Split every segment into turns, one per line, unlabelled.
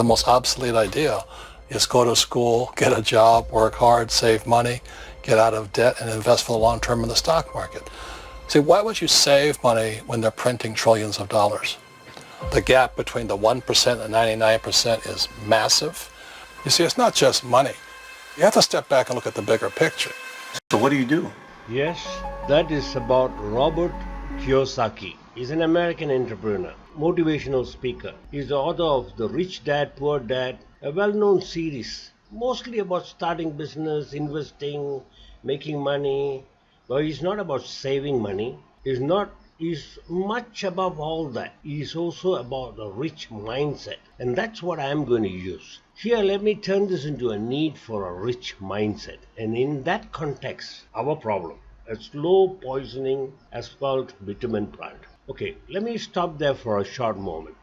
the most obsolete idea is go to school, get a job, work hard, save money, get out of debt, and invest for the long term in the stock market. See, why would you save money when they're printing trillions of dollars? The gap between the 1% and 99% is massive. You see, it's not just money. You have to step back and look at the bigger picture.
So what do you do?
Yes, that is about Robert Kiyosaki. He's an American entrepreneur, motivational speaker. He's the author of The Rich Dad, Poor Dad, a well-known series, mostly about starting business, investing, making money. But he's not about saving money. He's much above all that. He's also about a rich mindset. And that's what I'm going to use. Here, let me turn this into a need for a rich mindset. And in that context, our problem, a slow poisoning asphalt bitumen plant. Okay, let me stop there for a short moment.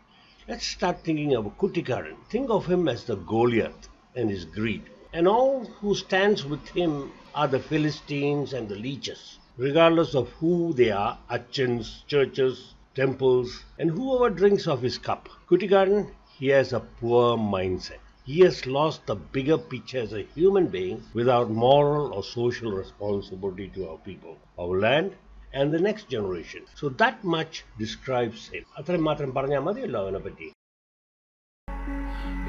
Let's start thinking of Kutikaran. Think of him as the Goliath and his greed. And all who stands with him are the Philistines and the leeches. Regardless of who they are, Achans, churches, temples, and whoever drinks of his cup. Kutikaran, he has a poor mindset. He has lost the bigger picture as a human being without moral or social responsibility to our people, our land, and the next generation. So that much describes him.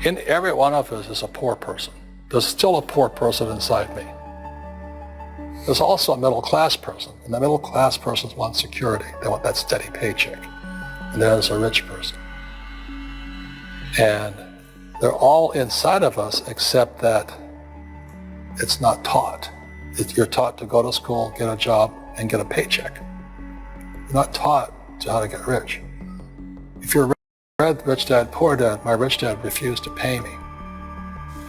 In every one of us is a poor person. There's still a poor person inside me. There's also a middle class person, and the middle class persons want security. They want that steady paycheck. And there's a rich person. And they're all inside of us except that it's not taught. You're taught to go to school, get a job, and get a paycheck. You're not taught to how to get rich. If you read Rich Dad, Poor Dad, my rich dad refused to pay me.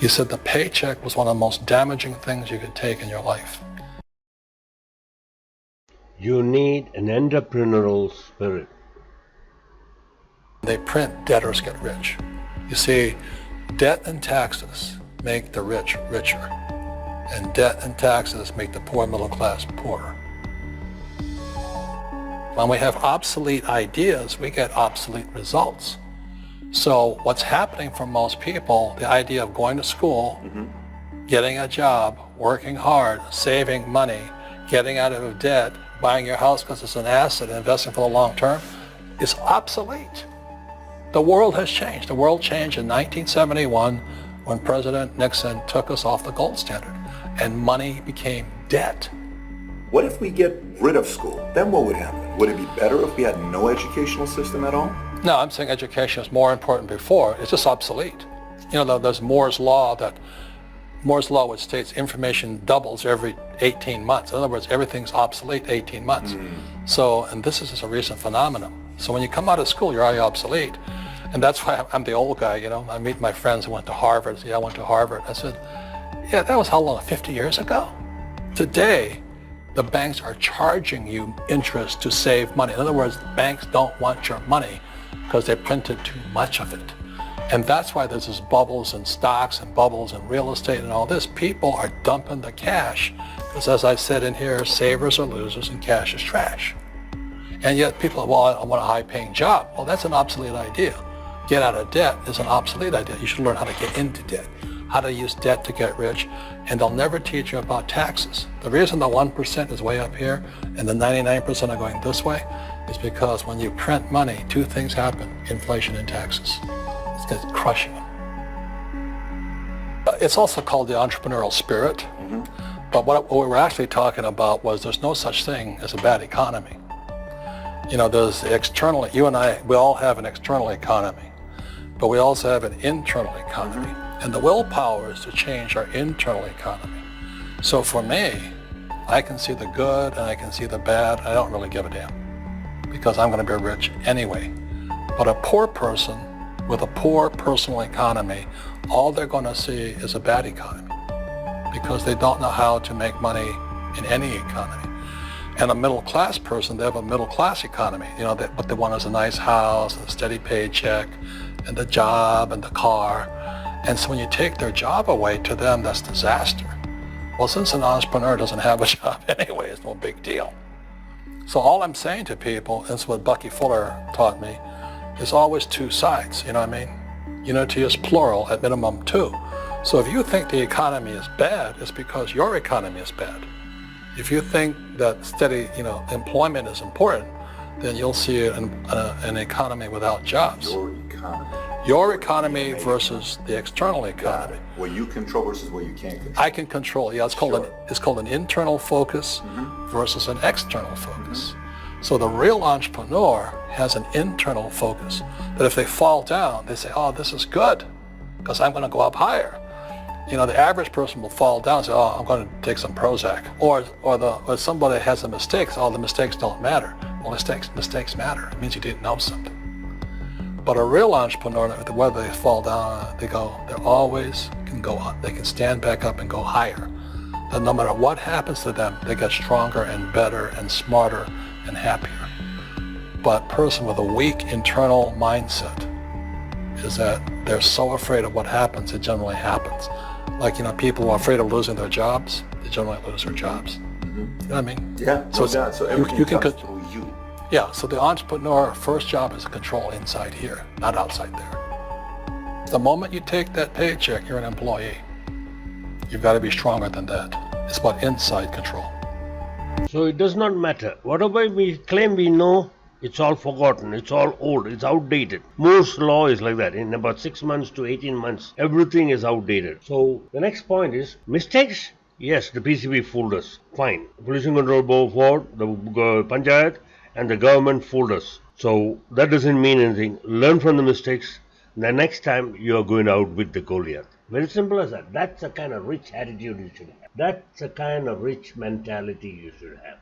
He said the paycheck was one of the most damaging things you could take in your life.
You need an entrepreneurial spirit.
They print debtors get rich. You see, debt and taxes make the rich richer, and debt and taxes make the poor middle class poorer. When we have obsolete ideas, we get obsolete results. So what's happening for most people, the idea of going to school, getting a job, working hard, saving money, getting out of debt, buying your house because it's an asset, investing for the long term, is obsolete. The world has changed. The world changed in 1971 when President Nixon took us off the gold standard and money became debt.
What if we get rid of school? Then what would happen? Would it be better if we had no educational system at all?
No, I'm saying education is more important before. It's just obsolete. You know, there's Moore's Law which states information doubles every 18 months. In other words, everything's obsolete 18 months. So, and this is just a recent phenomenon. So when you come out of school, you're already obsolete. And that's why I'm the old guy, you know. I meet my friends who went to Harvard. I went to Harvard. I said, yeah, that was how long, 50 years ago? Today, the banks are charging you interest to save money. In other words, banks don't want your money because they printed too much of it. And that's why there's this bubbles in stocks and bubbles in real estate and all this. People are dumping the cash because, as I said in here, savers are losers and cash is trash. And yet people, well, I want a high-paying job. Well, that's an obsolete idea. Get out of debt is an obsolete idea. You should learn how to get into debt, how to use debt to get rich, and they'll never teach you about taxes. The reason the 1% is way up here and the 99% are going this way is because when you print money, two things happen: inflation and taxes. It's going to crush you. It's also called the entrepreneurial spirit, but what we were actually talking about was there's no such thing as a bad economy. You know, there's external, you and I, we all have an external economy, but we also have an internal economy. And the willpower is to change our internal economy. So for me, I can see the good and I can see the bad. I don't really give a damn because I'm going to be rich anyway. But a poor person with a poor personal economy, all they're going to see is a bad economy because they don't know how to make money in any economy. And a middle class person, they have a middle class economy. You know, what they want is a nice house, a steady paycheck, and the job and the car. And so when you take their job away, to them, that's disaster. Well, since an entrepreneur doesn't have a job anyway, it's no big deal. So all I'm saying to people, and it's what Bucky Fuller taught me, there's always two sides, you know what I mean? Unity is plural, at minimum 2. So if you think the economy is bad, it's because your economy is bad. If you think that steady, employment is important, then you'll see an economy without jobs.
Your economy.
Your economy versus the external economy.
What you control versus what you can't control.
I can control. Yeah, it's called an internal focus versus an external focus. So the real entrepreneur has an internal focus. That if they fall down, they say, "Oh, this is good, because I'm going to go up higher." The average person will fall down and say, "Oh, I'm going to take some Prozac." Or somebody has a mistake, so, "Oh, the mistakes don't matter." Well, mistakes matter. It means you didn't know something. But a real entrepreneur, whether they fall down, they always can go up. They can stand back up and go higher. And no matter what happens to them, they get stronger and better and smarter and happier. But a person with a weak internal mindset is that they're so afraid of what happens, it generally happens. Like, people who are afraid of losing their jobs, they generally lose their jobs. You know what I mean?
Yeah, so everything comes through you.
Yeah, so the entrepreneur first job is to control inside here, not outside there. The moment you take that paycheck, you're an employee. You've got to be stronger than that. It's about inside control.
So it does not matter. Whatever we claim we know, it's all forgotten, it's all old, it's outdated. Moore's law is like that. In about 6 months to 18 months, everything is outdated. So the next point is, mistakes? Yes, the PCB fooled us. Fine. Pollution Control Board, the Panchayat, and the government fooled us. So that doesn't mean anything. Learn from the mistakes. The next time you are going out with the Goliath. Very simple as that. That's the kind of rich attitude you should have. That's the kind of rich mentality you should have.